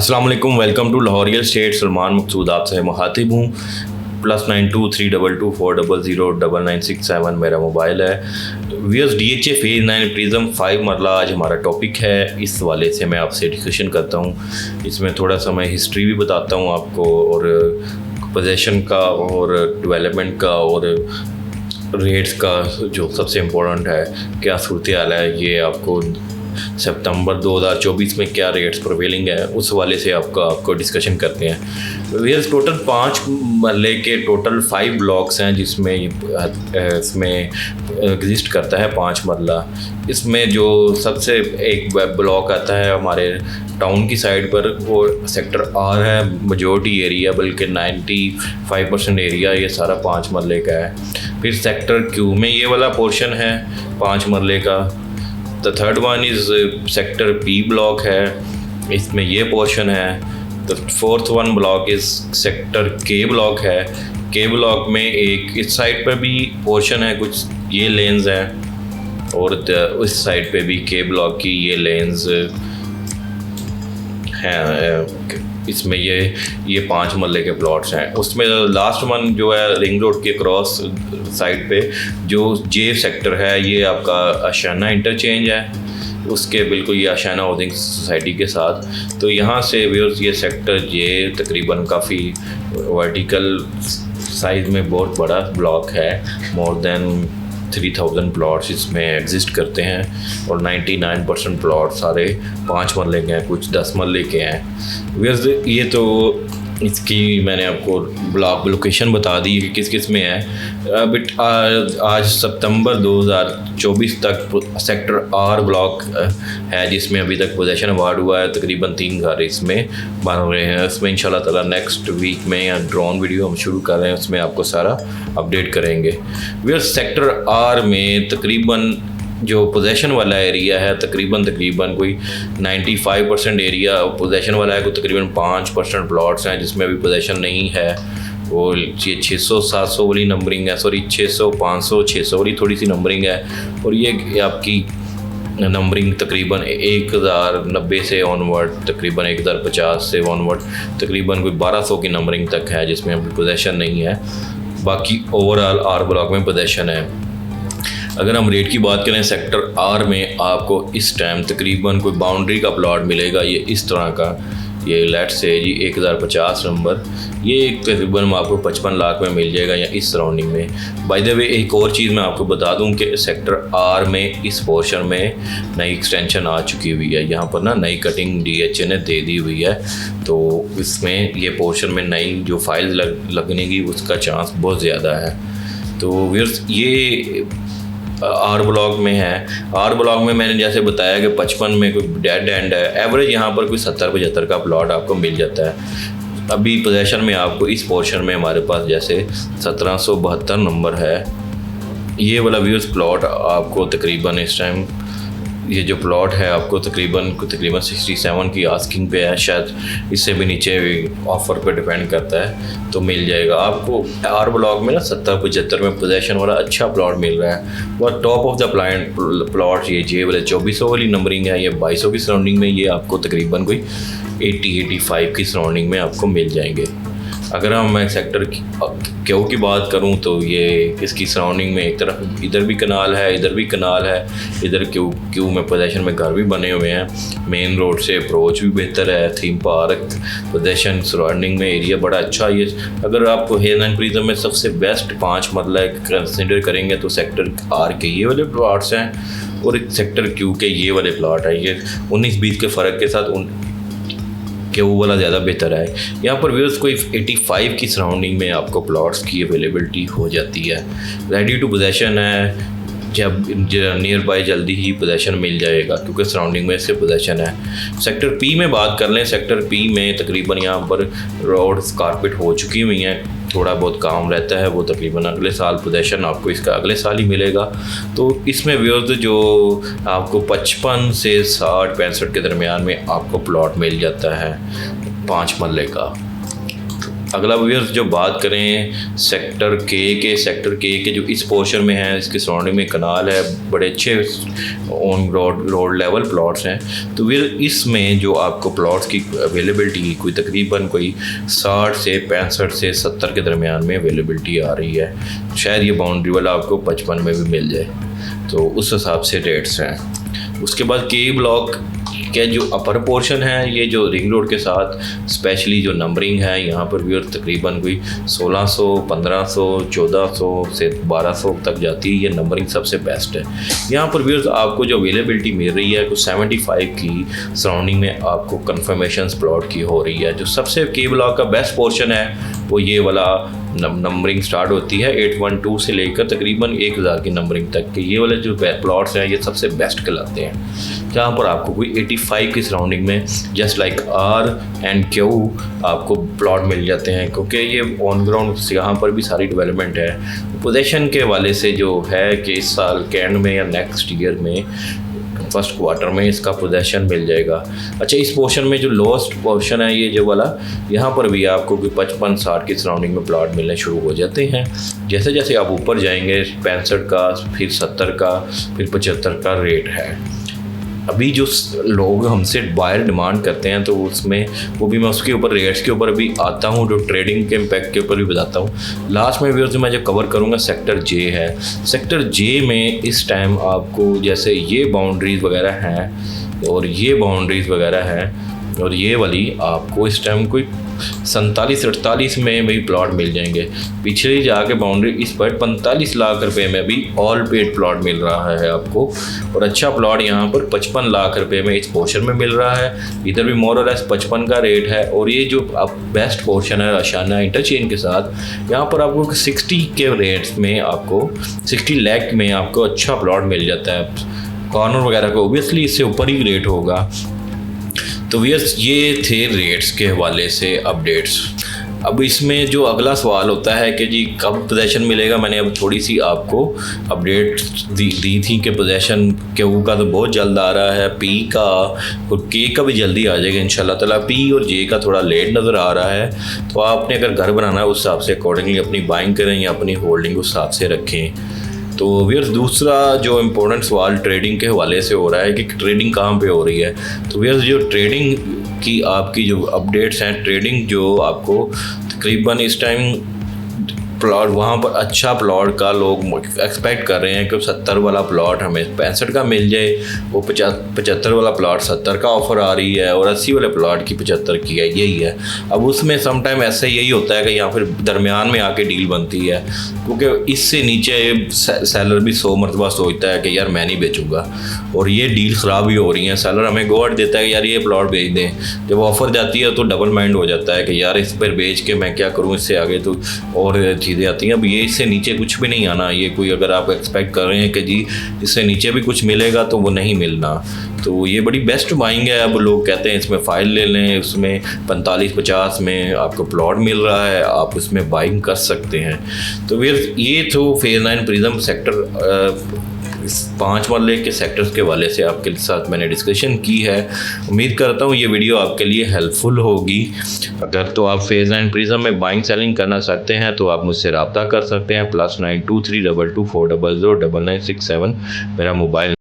अस्सलाम वालेकुम, welcome to Lahore real estate. Salman Maqsood आपसे मुखातिब हूँ। +92 322 400 9967 मेरा मोबाइल है। DHA फेज़ 9 प्रिज्म 5 मरला आज हमारा टॉपिक है। इस वाले से मैं आपसे डिस्कशन करता हूँ। इसमें थोड़ा सा मैं हिस्ट्री भी बताता हूँ आपको, और पोजेशन का और डेवलपमेंट का और रेट्स का जो सबसे इम्पोर्टेंट है, क्या सूरत हाल है, ये आपको सितंबर 2024 में क्या रेट्स प्रिवेलिंग है उस वाले से आपको डिस्कशन करते हैं। वेयर टोटल 5 महल्ले के टोटल 5 ब्लॉक्स हैं जिसमें इसमें एग्जिस्ट करता है 5 मरला। इसमें जो सबसे एक ब्लॉक आता है हमारे टाउन की साइड पर, वो सेक्टर आर है। मेजॉरिटी एरिया बल्कि 95% एरिया ये सारा 5 मरले का है। फिर सेक्टर क्यू में ये वाला पोर्शन है 5 मरले का। The third one is sector P block है, इसमें ये पोर्शन है। The fourth one block is sector के ब्लॉक है। के ब्लॉक में एक इस साइड पर भी पोर्शन है, कुछ ये लेन्स हैं, और उस साइड पे भी के ब्लॉक की ये लेन्स हैं। इसमें ये 5 मरले के प्लॉट्स हैं। उसमें लास्ट वन जो है रिंग रोड के क्रॉस साइड पे जो जे सेक्टर है, ये आपका आशाना इंटरचेंज है, उसके बिल्कुल ये आशाना हाउसिंग सोसाइटी के साथ। तो यहाँ से व्यूअर्स ये सेक्टर ये तकरीबन काफ़ी वर्टिकल साइज़ में बहुत बड़ा ब्लॉक है। मोर देन 3000 प्लॉट्स इसमें एग्जिस्ट करते हैं, और 99% प्लॉट सारे 5 मरले के हैं, कुछ 10 मरले के हैं। व्यूअर्स ये तो इसकी मैंने आपको ब्लॉक लोकेशन बता दी कि किस किस में है। बट आज सितंबर 2024 तक सेक्टर आर ब्लॉक है जिसमें अभी तक पोजेशन अवार्ड हुआ है। तकरीबन 3 घर इसमें बन रहे हैं। इसमें इंशाल्लाह ताला नेक्स्ट वीक में या ड्रोन वीडियो हम शुरू कर रहे हैं, उसमें आपको सारा अपडेट करेंगे। वे सेक्टर आर में तकरीबन जो पोजेशन वाला एरिया है तकरीबन कोई 95% एरिया पोजेशन वाला है। कोई तकरीबन 5% प्लॉट्स हैं जिसमें अभी पोजेशन नहीं है। वो ये 600-700 वाली नंबरिंग है, सॉरी 600 500 600 वाली थोड़ी सी नंबरिंग है। और ये आपकी नंबरिंग तकरीबन 1090 से ऑनवर्ड, तकरीबन 1050 से ऑनवर्ड तकरीबन कोई 1200 की नंबरिंग तक है जिसमें अभी पोजेशन नहीं है। बाकी ओवरऑल आर ब्लॉक में पोजेशन है। अगर हम रेट की बात करें सेक्टर आर में आपको इस टाइम तकरीबन कोई बाउंड्री का प्लॉट मिलेगा ये इस तरह का, ये लेट्स से जी 1050 नंबर, ये तकरीबन आपको 55 लाख में मिल जाएगा या इस सराउंडिंग में। बाय द वे एक और चीज़ मैं आपको बता दूं कि सेक्टर आर में इस पोर्शन में नई एक्सटेंशन आ चुकी हुई है। यहाँ पर ना नई कटिंग DHA ने दे दी हुई है, तो इसमें ये पोर्शन में नई जो फाइल लगने की उसका चांस बहुत ज़्यादा है। तो व्यूअर्स ये आर ब्लॉक में है। आर ब्लॉक में मैंने जैसे बताया कि 55 में कोई डेड एंड है, एवरेज यहाँ पर कोई 70-75 का प्लॉट आपको मिल जाता है। अभी पोजेशन में आपको इस पोर्शन में हमारे पास जैसे 1772 नंबर है। ये वाला व्यूज़ प्लॉट आपको तकरीबन इस टाइम ये जो प्लॉट है आपको तकरीबन 67 की आस्किंग पे है, शायद इससे भी नीचे ऑफ़र पे डिपेंड करता है, तो मिल जाएगा आपको। आर ब्लॉक में ना 70-75 में पोजेशन वाला अच्छा प्लॉट मिल रहा है। और टॉप ऑफ द प्लॉट ये जे वाले 2400 वाली नंबरिंग है, ये 2200 की सराउंडिंग में ये आपको तकरीबन कोई 80-85 की सराउंडिंग में आपको मिल जाएंगे। अगर हम सेक्टर क्यू की बात करूं तो ये इसकी सराउंडिंग में एक तरफ इधर भी कनाल है, इधर भी कनाल है, इधर क्यू में पोजेशन में घर भी बने हुए हैं। मेन रोड से अप्रोच भी बेहतर है। थीम पार्क पोजेशन सराउंडिंग में एरिया बड़ा अच्छा। ये अगर आप हेयर एंड प्रिज्म में सबसे बेस्ट 5 मरला कंसिडर करेंगे तो सेक्टर आर के ये वाले प्लॉट्स हैं, और सेक्टर क्यू के ये वाले प्लॉट हैं। ये 19-20 के फ़र्क के साथ कि वो वाला ज़्यादा बेहतर है। यहाँ पर व्यूअर्स कोई 85 की सराउंडिंग में आपको प्लॉट्स की अवेलेबिलिटी हो जाती है। रेडी टू पोजेशन है, जब नियर बाय जल्दी ही पोजेशन मिल जाएगा क्योंकि सराउंडिंग में इसके पोजेशन है। सेक्टर पी में बात कर लें, सेक्टर पी में तकरीबन यहाँ पर रोड्स कारपेट हो चुकी हुई हैं, थोड़ा बहुत काम रहता है, वो तकरीबन अगले साल पोजेशन आपको इसका अगले साल ही मिलेगा। तो इसमें व्यूअर्स जो आपको 55 से 60-65 के दरमियान में आपको प्लॉट मिल जाता है 5 मरले का। अगला व्यूअर्स जो बात करें सेक्टर के जो इस पोर्शन में है, इसके सराउंडिंग में कनाल है, बड़े अच्छे ऑन रोड लेवल प्लॉट्स हैं। तो फिर इसमें जो आपको प्लॉट्स की अवेलेबिलिटी कोई तकरीबन कोई 60 से 65 से 70 के दरमियान में अवेलेबिलिटी आ रही है। शायद ये बाउंड्री वाला आपको 55 में भी मिल जाए, तो उस हिसाब से रेट्स हैं। उसके बाद के ब्लॉक के जो अपर पोर्शन है, ये जो रिंग रोड के साथ स्पेशली जो नंबरिंग है, यहाँ पर भी तकरीबन कोई 1600, 1500, 1400 से 1200 तक जाती है। ये नंबरिंग सबसे बेस्ट है। यहाँ पर भी आपको जो अवेलेबिलिटी मिल रही है कुछ 75 की सराउंडिंग में आपको कन्फर्मेशन प्लॉट की हो रही है। जो सबसे के ब्लॉक का बेस्ट पोर्शन है वो ये वाला नंबरिंग स्टार्ट होती है 812 से लेकर तकरीबन 1000 की नंबरिंग तक के। ये वाले जो प्लॉट्स हैं ये सबसे बेस्ट कहलाते हैं, जहाँ पर आपको कोई 85 की सराउंडिंग में just like r and q आपको प्लॉट मिल जाते हैं, क्योंकि ये ऑन ग्राउंड यहाँ पर भी सारी डेवलपमेंट है। पोजीशन के हवाले से जो है कि इस साल के एंड में या नेक्स्ट ईयर में फर्स्ट क्वार्टर में इसका पोजेशन मिल जाएगा। अच्छा, इस पोर्शन में जो लोएस्ट पोर्शन है ये जो वाला, यहाँ पर भी आपको कोई 55-60 की सराउंडिंग में प्लॉट मिलने शुरू हो जाते हैं। जैसे जैसे आप ऊपर जाएंगे 65 का, फिर 70 का, फिर 75 का रेट है। अभी जो लोग हमसे बायर डिमांड करते हैं तो उसमें वो भी मैं उसके ऊपर रेट्स के ऊपर अभी आता हूँ, जो ट्रेडिंग के इम्पैक्ट के ऊपर भी बताता हूँ। लास्ट में भी मैं जो कवर करूँगा सेक्टर जे है। सेक्टर जे में इस टाइम आपको जैसे ये बाउंड्रीज़ वगैरह हैं और ये बाउंड्रीज़ वगैरह हैं और ये वाली आपको इस टाइम कोई 47-48 में भी प्लॉट मिल जाएंगे। पिछली जाके बाउंड्री इस पर 45 लाख रुपए में भी ऑल पेड प्लॉट मिल रहा है आपको, और अच्छा प्लॉट यहाँ पर 55 लाख रुपए में इस पोर्शन में मिल रहा है। इधर भी मोर और लेस 55 का रेट है। और ये जो अब बेस्ट पोर्शन है आशियाना इंटरचेंज के साथ, यहाँ पर आपको 60 के रेट्स में आपको 60 लाख में आपको अच्छा प्लॉट मिल जाता है। कॉर्नर वगैरह का ओबियसली इससे ऊपर ही रेट होगा। तो व्यूअर्स ये थे रेट्स के हवाले से अपडेट्स। अब इसमें जो अगला सवाल होता है कि जी कब पोजेशन मिलेगा, मैंने अब थोड़ी सी आपको अपडेट दी थी कि पोजेशन क्यू का तो बहुत जल्द आ रहा है, पी का और के का भी जल्दी आ जाएगा इंशाल्लाह ताला। पी और जे का थोड़ा लेट नज़र आ रहा है, तो आपने अगर घर बनाना है उस हिसाब से अकॉर्डिंगली अपनी बाइंग करें या अपनी होल्डिंग उस हिसाब से रखें। तो व्यूअर्स दूसरा जो इम्पोर्टेंट सवाल ट्रेडिंग के हवाले से हो रहा है कि ट्रेडिंग कहाँ पे हो रही है। तो व्यूअर्स जो ट्रेडिंग की आपकी जो अपडेट्स हैं, ट्रेडिंग जो आपको तकरीबन इस टाइम प्लॉट वहाँ पर अच्छा प्लॉट का लोग एक्सपेक्ट कर रहे हैं कि 70 वाला प्लॉट हमें 65 का मिल जाए, वो 75 वाला प्लॉट 70 का ऑफ़र आ रही है और 80 वाले प्लॉट की 75 की है, यही है। अब उसमें समटाइम ऐसे यही होता है कि यहाँ फिर दरमियान में आके डील बनती है, क्योंकि इससे नीचे सेलर भी 100 मरतबा सोचता है कि यार मैं नहीं बेचूंगा, और ये डील ख़राब ही हो रही है। सेलर हमें गोवर्ड देता है कि यार ये प्लॉट बेच दें, जब ऑफ़र जाती है तो डबल माइंड हो जाता है कि यार इस पर बेच के मैं क्या करूँ, इससे आगे तो और चीज़ें आती हैं। अब ये इससे नीचे कुछ भी नहीं आना। ये कोई अगर आप एक्सपेक्ट कर रहे हैं कि जी इससे नीचे भी कुछ मिलेगा तो वो नहीं मिलना। तो ये बड़ी बेस्ट बाइंग है। अब लोग कहते हैं इसमें फ़ाइल ले लें, उसमें 45-50 में आपको प्लॉट मिल रहा है, आप उसमें बाइंग कर सकते हैं। तो फिर ये तो फेज़ 9 प्रिज्म सेक्टर 5 मरले के सेक्टर्स के वाले से आपके साथ मैंने डिस्कशन की है। उम्मीद करता हूँ ये वीडियो आपके लिए हेल्पफुल होगी। अगर तो आप फेज़ 9 प्रिज्म में बाइंग सेलिंग करना चाहते हैं तो आप मुझसे रब्ता कर सकते हैं। +923224009967 मेरा मोबाइल